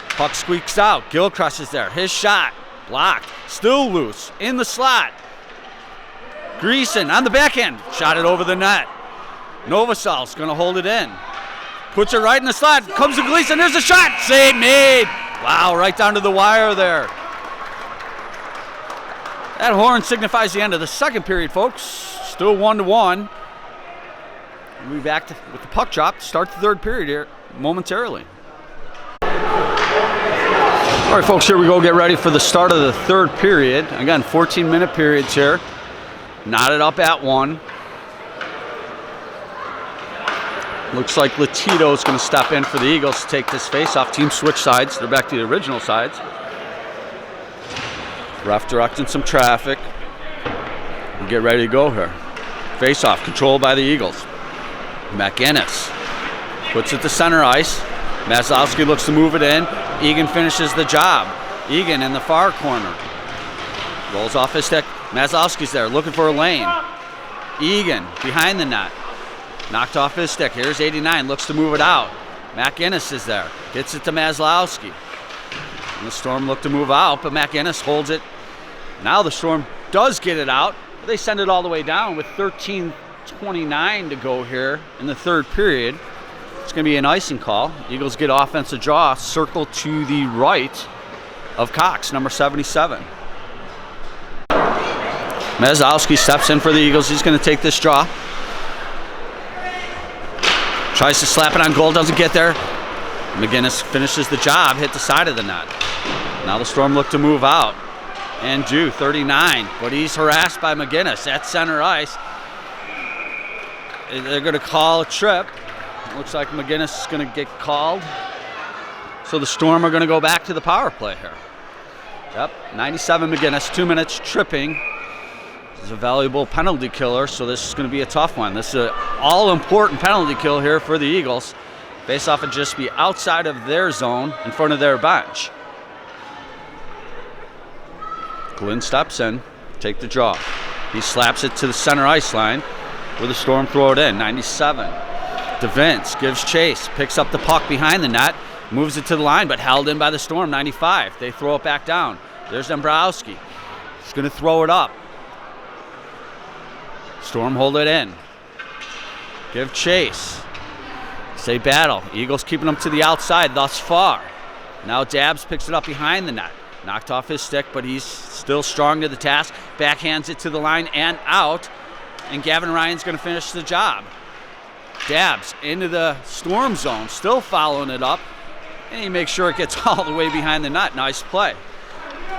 Puck squeaks out. Gilchrist is there. His shot blocked. Still loose in the slot. Greason on the backhand. Shot it over the net. Novosal's going to hold it in. Puts it right in the slot. Comes to Gleason. There's a shot. Save made. Wow, right down to the wire there. That horn signifies the end of the second period, folks. Still 1-1. We'll be back with the puck drop to start the third period here momentarily. All right, folks, here we go. Get ready for the start of the third period. Again, 14-minute periods here. Knotted up at 1. Looks like Latito's going to step in for the Eagles to take this face-off. Team switch sides. They're back to the original sides. Ref directing some traffic. We'll get ready to go here. Face-off controlled by the Eagles. McInnes puts it to center ice. Maslowski looks to move it in. Egan finishes the job. Egan in the far corner. Rolls off his stick. Maslowski's there looking for a lane. Egan behind the net. Knocked off his stick. Here's 89. Looks to move it out. McInnes is there. Gets it to Maslowski. And the Storm look to move out, but McInnes holds it. Now the Storm does get it out. But they send it all the way down with 13:29 to go here in the third period. It's going to be an icing call. Eagles get offensive draw, circle to the right of Cox, number 77. Maslowski steps in for the Eagles. He's going to take this draw. Tries to slap it on goal, doesn't get there. McInnes finishes the job, hit the side of the net. Now the Storm look to move out. And do, 39, but he's harassed by McInnes at center ice. They're going to call a trip. Looks like McInnes is going to get called. So the Storm are going to go back to the power play here. Yep, 97 McInnes, 2 minutes tripping. This is a valuable penalty killer, so this is going to be a tough one. This is an all-important penalty kill here for the Eagles. Face-off would just be outside of their zone, in front of their bench. Glenn steps in, take the draw. He slaps it to the center ice line where the Storm throw it in, 97. DeVince gives chase, picks up the puck behind the net, moves it to the line, but held in by the Storm, 95. They throw it back down. There's Dombrowski. He's going to throw it up. Storm hold it in. Give chase. Say battle. Eagles keeping them to the outside thus far. Now Dabbs picks it up behind the net. Knocked off his stick, but he's still strong to the task. Backhands it to the line and out. And Gavin Ryan's going to finish the job. Dabbs into the Storm zone, still following it up. And he makes sure it gets all the way behind the net. Nice play.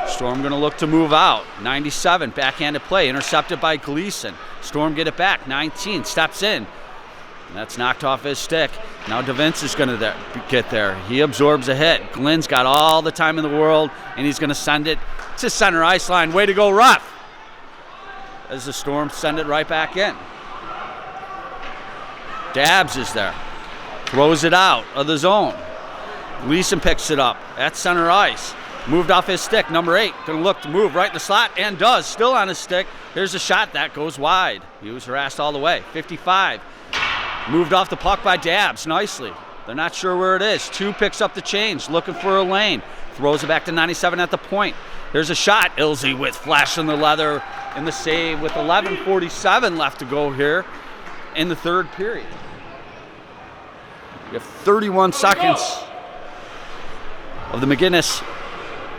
Storm going to look to move out. 97, backhanded play, intercepted by Gleason. Storm get it back. 19, steps in. And that's knocked off his stick. Now DeVince is going to get there. He absorbs a hit. Glenn's got all the time in the world, and he's going to send it to center ice line. Way to go, Ruff. As the Storm send it right back in. Dabbs is there. Throws it out of the zone. Gleason picks it up at center ice. Moved off his stick, number 8. Going to look to move right in the slot, and does. Still on his stick. Here's a shot that goes wide. He was harassed all the way. 55. Moved off the puck by Dabbs nicely. They're not sure where it is. 2 picks up the change, looking for a lane. Throws it back to 97 at the point. Here's a shot. Ilsey with flash in the leather in the save with 11:47 left to go here in the third period. You have 31 seconds of the McInnes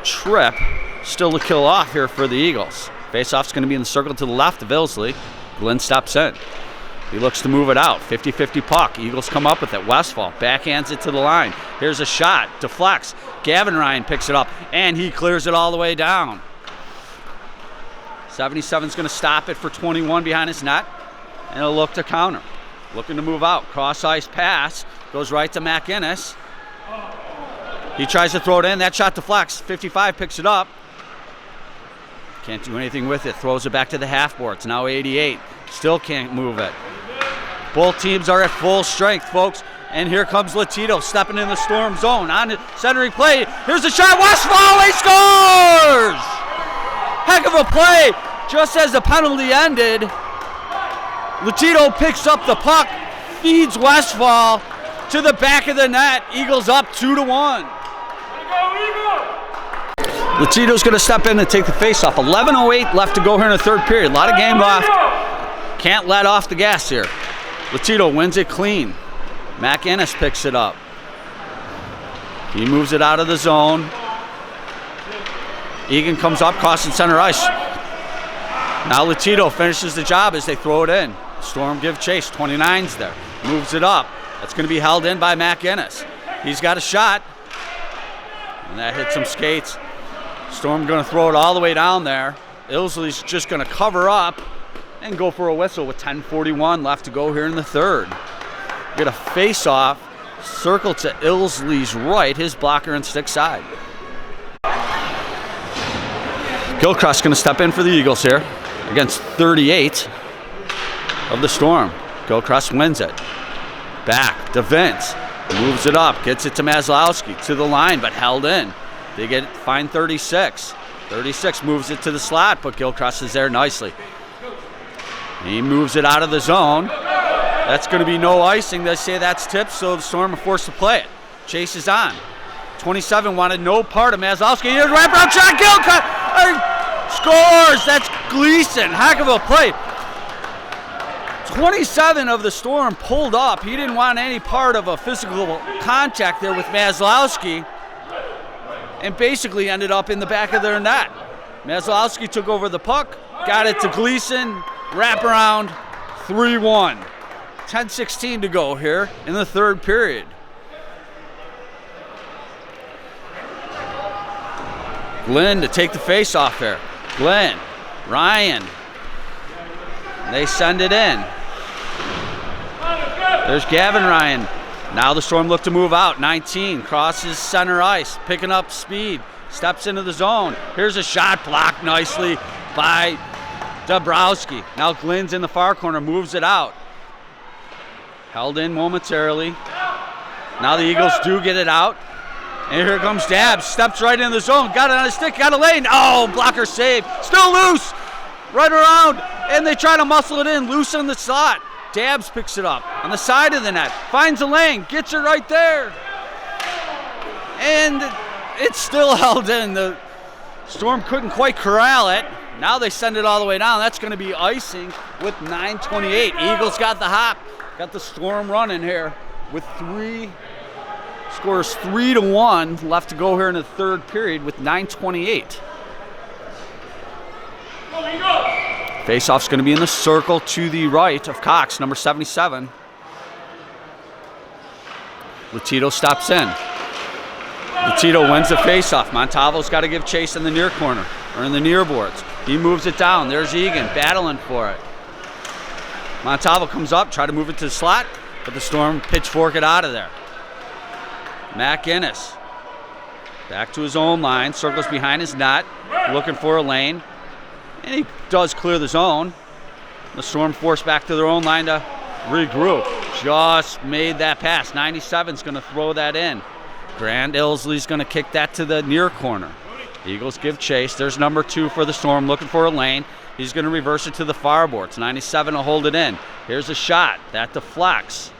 trip still to kill off here for the Eagles. Faceoff's going to be in the circle to the left of Ilsley. Glenn steps in. He looks to move it out. 50-50 puck. Eagles come up with it. Westfall backhands it to the line. Here's a shot. Deflects. Gavin Ryan picks it up, and he clears it all the way down. 77's going to stop it for 21 behind his net, and he'll look to counter. Looking to move out. Cross-ice pass. Goes right to McInnes. He tries to throw it in. That shot deflects. 55 picks it up. Can't do anything with it. Throws it back to the half boards. Now 88. Still can't move it. Both teams are at full strength, folks. And here comes Latito stepping in the Storm zone. On the centering play. Here's the shot. Westfall. He scores! Heck of a play. Just as the penalty ended, Latito picks up the puck, feeds Westfall to the back of the net. Eagles up 2-1. Latito's going to step in and take the faceoff. 11:08 left to go here in the third period. A lot of game left. Can't let off the gas here. Latito wins it clean. McInnes picks it up. He moves it out of the zone. Egan comes up, crossing center ice. Now Latito finishes the job as they throw it in. Storm give chase. 29's there. Moves it up. That's going to be held in by McInnes. He's got a shot. And that hits some skates. Storm going to throw it all the way down there. Ilsley's just going to cover up and go for a whistle with 10:41 left to go here in the third. Get a face-off. Circle to Ilsley's right. His blocker and stick side. Gilchrist going to step in for the Eagles here against 38 of the Storm. Gilchrist wins it. Back. DeVince moves it up. Gets it to Maslowski. To the line, but held in. They find 36. 36 moves it to the slot, but Gilchrist is there nicely. He moves it out of the zone. That's going to be no icing. They say that's tipped, so the Storm are forced to play it. Chase is on. 27 wanted no part of Maslowski. Here's wraparound shot. Gilcott scores. That's Gleason. Heck of a play. 27 of the Storm pulled up. He didn't want any part of a physical contact there with Maslowski, and basically ended up in the back of their net. Maslowski took over the puck, got it to Gleason, wraparound, 3-1. 10:16 to go here in the third period. Glenn to take the face off there. Glenn, Ryan. They send it in. There's Gavin Ryan. Now the Storm look to move out. 19 crosses center ice, picking up speed, steps into the zone. Here's a shot blocked nicely by Dabrowski. Now Glenn's in the far corner, moves it out. Held in momentarily. Now the Eagles do get it out. And here comes Dabbs, steps right in the zone, got it on his stick, got a lane. Oh, blocker save, still loose. Right around, and they try to muscle it in, loose in the slot. Dabbs picks it up on the side of the net, finds a lane, gets it right there. And it's still held in. The Storm couldn't quite corral it. Now they send it all the way down. That's going to be icing with 9:28. Eagles got the hop, got the Storm running here with scores 3-1 left to go here in the third period with 9:28. Faceoff's going to be in the circle to the right of Cox, number 77. Latito stops in. Latito wins the faceoff. Montalvo's got to give chase in the near corner, or in the near boards. He moves it down. There's Egan battling for it. Montalvo comes up, try to move it to the slot, but the Storm pitchfork it out of there. Matt Innes back to his own line, circles behind his net, looking for a lane. And he does clear the zone. The Storm forced back to their own line to regroup. Just made that pass. 97's going to throw that in. Grant Ilsley's going to kick that to the near corner. Eagles give chase. There's number 2 for the Storm, looking for a lane. He's going to reverse it to the far boards. 97 will hold it in. Here's a shot. That deflects.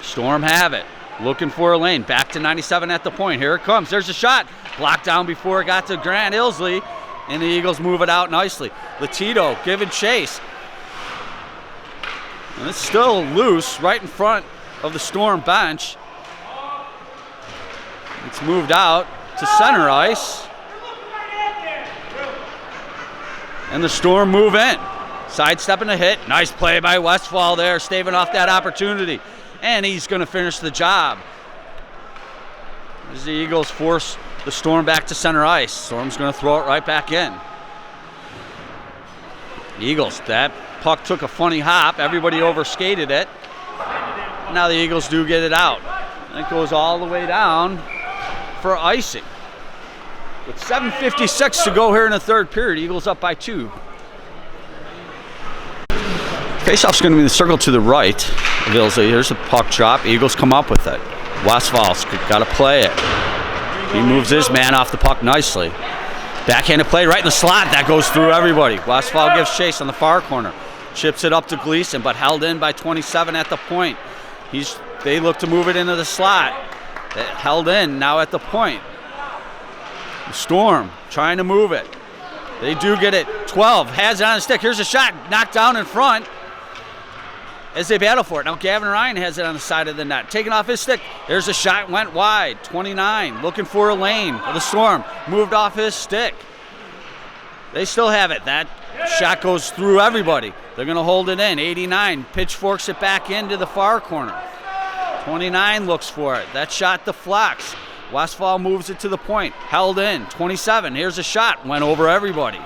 Storm have it. Looking for a lane. Back to 97 at the point. Here it comes. There's a shot. Blocked down before it got to Grant Ilsley. And the Eagles move it out nicely. Latito giving chase. And it's still loose right in front of the Storm bench. It's moved out to center ice. And the Storm move in. Sidestepping a hit. Nice play by Westfall there, staving off that opportunity. And he's going to finish the job. As the Eagles force the Storm back to center ice. Storm's going to throw it right back in. Eagles, that puck took a funny hop. Everybody overskated it. Now the Eagles do get it out. And it goes all the way down for icing. With 7:56 to go here in the third period, Eagles up by 2. Faceoff's going to be in the circle to the right of Ilsley. Here's a puck drop. Eagles come up with it. Westfall's got to play it. He moves his man off the puck nicely. Backhanded play right in the slot. That goes through everybody. Westfall gives chase on the far corner. Chips it up to Gleason, but held in by 27 at the point. They look to move it into the slot. Held in now at the point. Storm trying to move it. They do get it. 12 has it on the stick. Here's a shot knocked down in front as they battle for it. Now Gavin Ryan has it on the side of the net. Taking off his stick. There's a shot, went wide. 29 looking for a lane. The Storm moved off his stick. They still have it. That shot goes through everybody. They're going to hold it in. 89 pitchforks it back into the far corner. 29 looks for it. That shot deflects. Westfall moves it to the point. Held in. 27. Here's a shot. Went over everybody.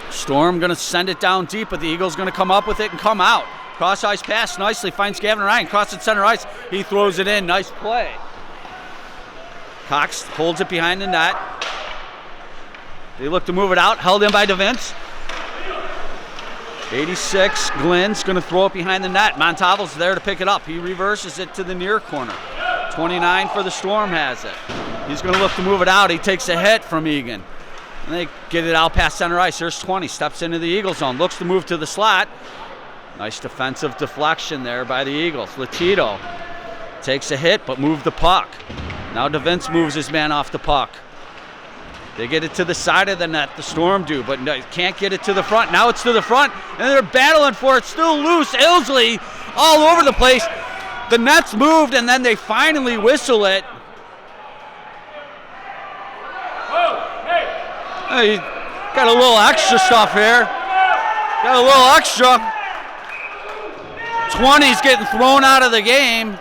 Storm going to send it down deep, but the Eagles going to come up with it and come out. Cross ice pass nicely. Finds Gavin Ryan. Cross at center ice. He throws it in. Nice play. Cox holds it behind the net. They look to move it out. Held in by DeVince. 86. Glenn's going to throw it behind the net. Montalvo's there to pick it up. He reverses it to the near corner. 29 for the Storm has it. He's going to look to move it out. He takes a hit from Egan. And they get it out past center ice. There's 20, steps into the Eagle zone, looks to move to the slot. Nice defensive deflection there by the Eagles. Latito takes a hit, but moved the puck. Now DeVince moves his man off the puck. They get it to the side of the net, the Storm do, but can't get it to the front. Now it's to the front, and they're battling for it. Still loose. Ilsley all over the place. The net's moved, and then they finally whistle it. Hey, got a little extra stuff here. Got a little extra. 20's getting thrown out of the game,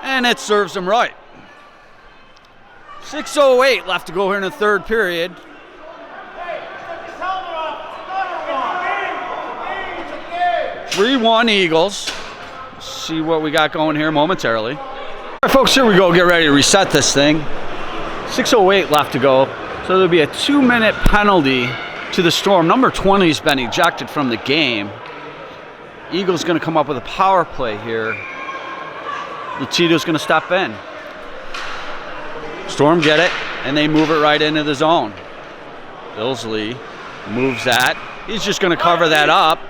and it serves them right. 6:08 left to go here in the third period. 3-1 Eagles. See what we got going here momentarily. All right, folks, here we go. Get ready to reset this thing. 6:08 left to go. So there'll be a 2-minute penalty to the Storm. Number 20 has been ejected from the game. Eagles going to come up with a power play here. Latito's going to step in. Storm get it, and they move it right into the zone. Ilsley moves that. He's just going to cover that up.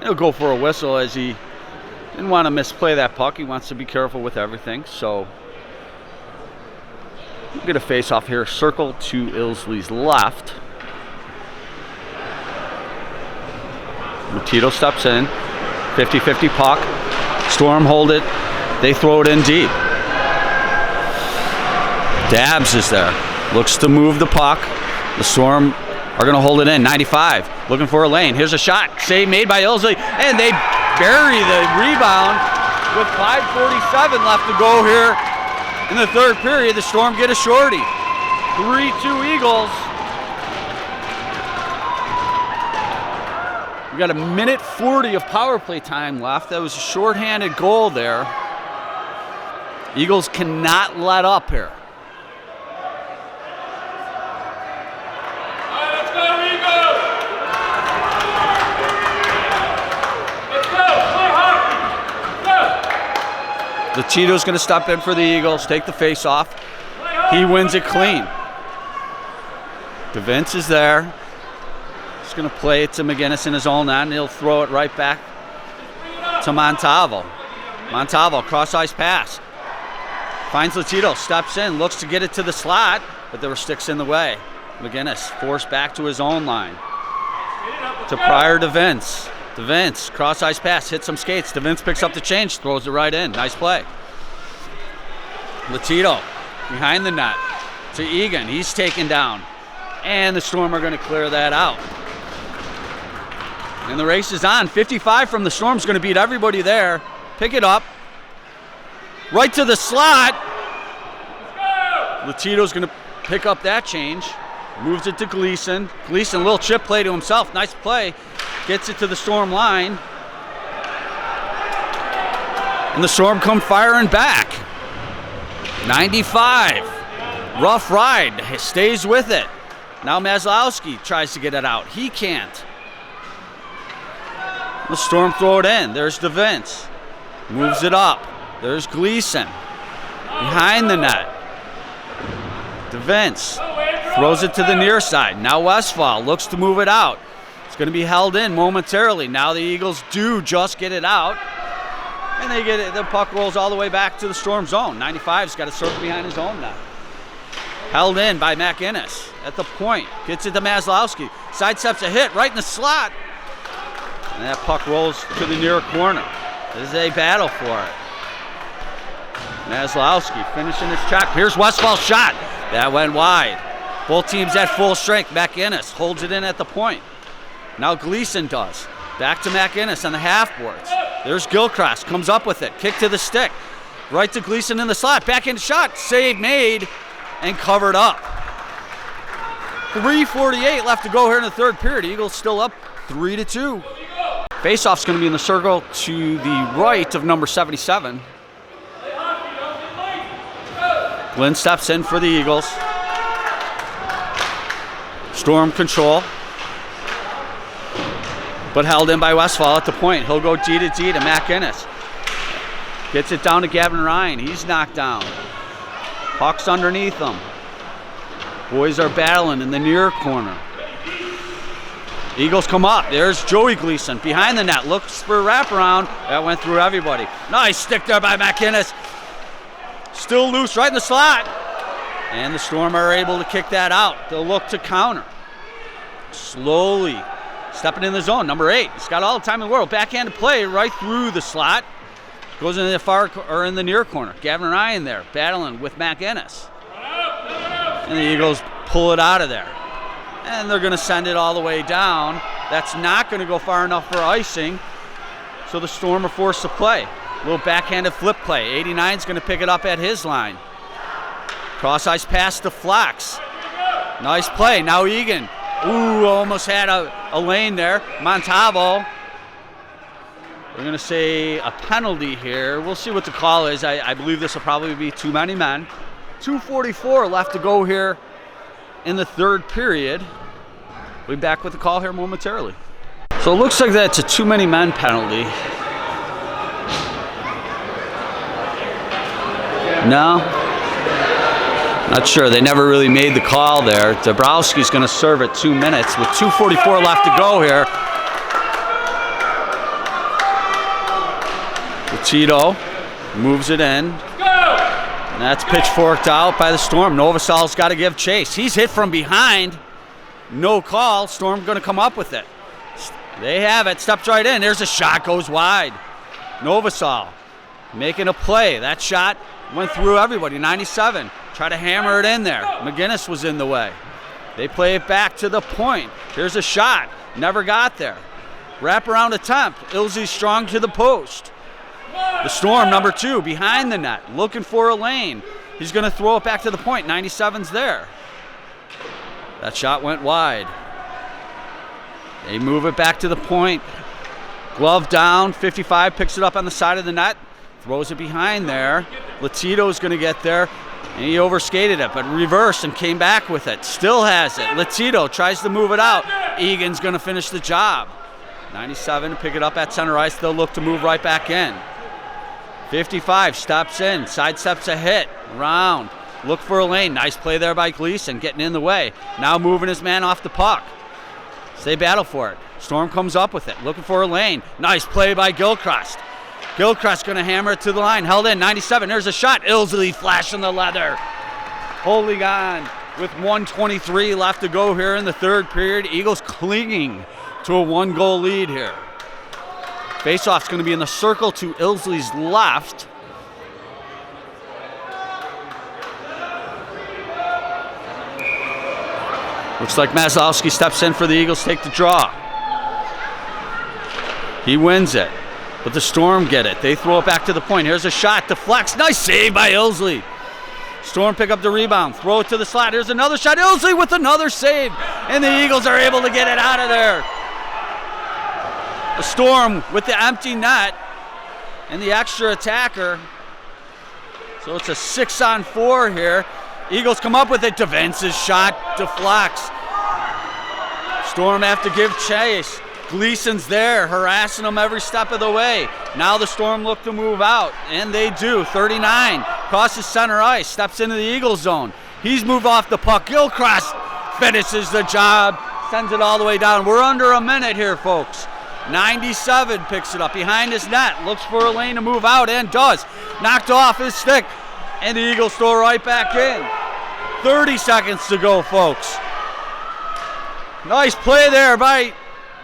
He'll go for a whistle as he didn't want to misplay that puck. He wants to be careful with everything. So we'll get a face-off here. Circle to Ilsley's left. Latito steps in. 50-50 puck. Storm hold it. They throw it in deep. Dabbs is there. Looks to move the puck. The Storm are going to hold it in. 95. Looking for a lane. Here's a shot. Save made by Ilsley. And they bury the rebound with 5:47 left to go here in the third period. The Storm get a shorty. 3-2 Eagles. We got 1:40 of power play time left. That was a shorthanded goal there. Eagles cannot let up here. Latito's going to step in for the Eagles, take the face-off. He wins it clean. DeVince is there. He's going to play it to McGinnis in his own end. He'll throw it right back to Montalvo. Montalvo, cross-ice pass. Finds Latito, steps in, looks to get it to the slot, but there were sticks in the way. McGinnis forced back to his own line. To Pryor DeVince. DeVince, cross-ice pass, hits some skates. DeVince picks up the change, throws it right in. Nice play. Latito behind the net to Egan. He's taken down. And the Storm are going to clear that out. And the race is on. 55 from the Storm's going to beat everybody there. Pick it up. Right to the slot. Latito's going to pick up that change. Moves it to Gleason. Gleason, little chip play to himself. Nice play. Gets it to the Storm line. And the Storm come firing back. 95. Rough ride. Stays with it. Now Maslowski tries to get it out. He can't. The Storm throw it in. There's DeVince. Moves it up. There's Gleason. Behind the net. DeVince throws it to the near side. Now Westphal looks to move it out. It's going to be held in momentarily. Now the Eagles do just get it out. And they get it. The puck rolls all the way back to the Storm zone. 95's got to circle behind his own net. Held in by McInnes at the point. Gets it to Maslowski. Sidesteps a hit right in the slot. And that puck rolls to the near corner. This is a battle for it. Maslowski finishing his check. Here's Westfall's shot. That went wide. Both teams at full strength. McInnes holds it in at the point. Now Gleason does. Back to McInnes on the half boards. There's Gilchrist. Comes up with it. Kick to the stick. Right to Gleason in the slot. Back in shot. Save made and covered up. 3:48 left to go here in the third period. Eagles still up 3-2. Faceoff's going to be in the circle to the right of number 77. Glenn steps in for the Eagles. Storm control. But held in by Westphal at the point. He'll go D to McInnes. Gets it down to Gavin Ryan. He's knocked down. Puck's underneath him. Boys are battling in the near corner. Eagles come up. There's Joey Gleason behind the net. Looks for a wraparound. That went through everybody. Nice stick there by McInnes. Still loose right in the slot. And the Storm are able to kick that out. They'll look to counter. Slowly stepping in the zone. Number 8. He's got all the time in the world. Backhand to play right through the slot. Goes into the far or in the near corner. Gavin Ryan there battling with McInnes. And the Eagles pull it out of there. And they're going to send it all the way down. That's not going to go far enough for icing. So the Storm are forced to play. A little backhanded flip play. 89's going to pick it up at his line. Cross ice pass to Flax. Nice play. Now Egan. Ooh, almost had a lane there. Montalvo. We're going to say a penalty here. We'll see what the call is. I believe this will probably be too many men. 2:44 left to go here in the third period. We'll be back with the call here momentarily. So it looks like that's a too many men penalty. No? Not sure. They never really made the call there. Dabrowski's going to serve at 2 minutes with 2:44 left to go here. Tito moves it in. And that's pitchforked out by the Storm. Novosal's got to give chase. He's hit from behind. No call. Storm going to come up with it. They have it. Steps right in. There's a shot. Goes wide. Novosal making a play. That shot went through everybody. 97. Try to hammer it in there. McGinnis was in the way. They play it back to the point. Here's a shot. Never got there. Wraparound attempt. Ilsey strong to the post. The Storm, number 2, behind the net, looking for a lane. He's going to throw it back to the point. 97's there. That shot went wide. They move it back to the point. Glove down. 55 picks it up on the side of the net. Throws it behind there. Latito's going to get there. And he overskated it, but reversed and came back with it. Still has it. Latito tries to move it out. Egan's going to finish the job. 97 to pick it up at center ice. They'll look to move right back in. 55 steps in, sidesteps a hit, round, look for a lane. Nice play there by Gleason, getting in the way. Now moving his man off the puck. They battle for it. Storm comes up with it, looking for a lane. Nice play by Gilchrist. Gilchrist going to hammer it to the line, held in, 97. There's a shot, Ilsley flashing the leather. Holding on with 1:23 left to go here in the third period. Eagles clinging to a 1-goal lead here. Faceoff's going to be in the circle to Ilsley's left. Looks like Maslowski steps in for the Eagles, take the draw. He wins it, but the Storm get it. They throw it back to the point. Here's a shot, deflects. Nice save by Ilsley. Storm pick up the rebound, throw it to the slot. Here's another shot. Ilsley with another save, and the Eagles are able to get it out of there. The Storm with the empty net and the extra attacker. So it's a 6-on-4 here. Eagles come up with it. DeVence's shot deflects. Storm have to give chase. Gleason's there, harassing them every step of the way. Now the Storm look to move out, and they do. 39 crosses center ice, steps into the Eagles zone. He's moved off the puck. Gilchrist finishes the job, sends it all the way down. We're under a minute here, folks. 97 picks it up behind his net, looks for a lane to move out, and does. Knocked off his stick, and the Eagles throw right back in. 30 seconds to go, folks. Nice play there by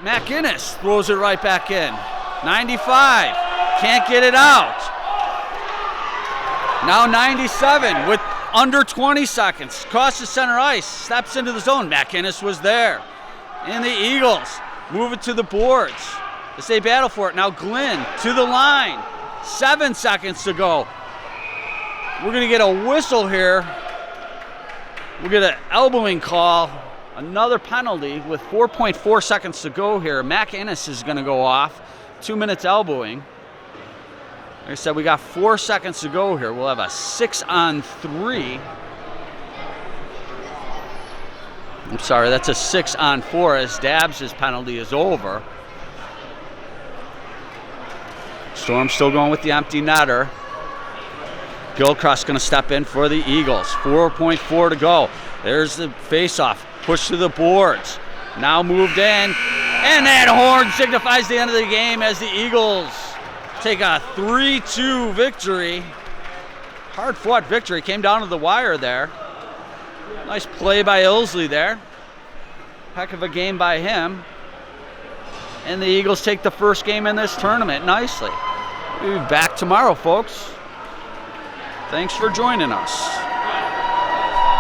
McInnes. Throws it right back in. 95, can't get it out. Now 97 with under 20 seconds. Crosses center ice, steps into the zone. McInnes was there. And the Eagles move it to the boards as they battle for it. Now Glenn to the line. 7 seconds to go. We're going to get a whistle here. We'll get an elbowing call. Another penalty with 4.4 seconds to go here. McInnes is going to go off. 2 minutes elbowing. Like I said, we got 4 seconds to go here. We'll have a 6-on-3. I'm sorry, that's a 6-on-4 as Dabbs' penalty is over. Storm still going with the empty netter. Gilchrist going to step in for the Eagles. 4.4 to go. There's the face-off. Push to the boards. Now moved in. And that horn signifies the end of the game as the Eagles take a 3-2 victory. Hard-fought victory. Came down to the wire there. Nice play by Ilsley there. Heck of a game by him. And the Eagles take the first game in this tournament nicely. We'll be back tomorrow, folks. Thanks for joining us.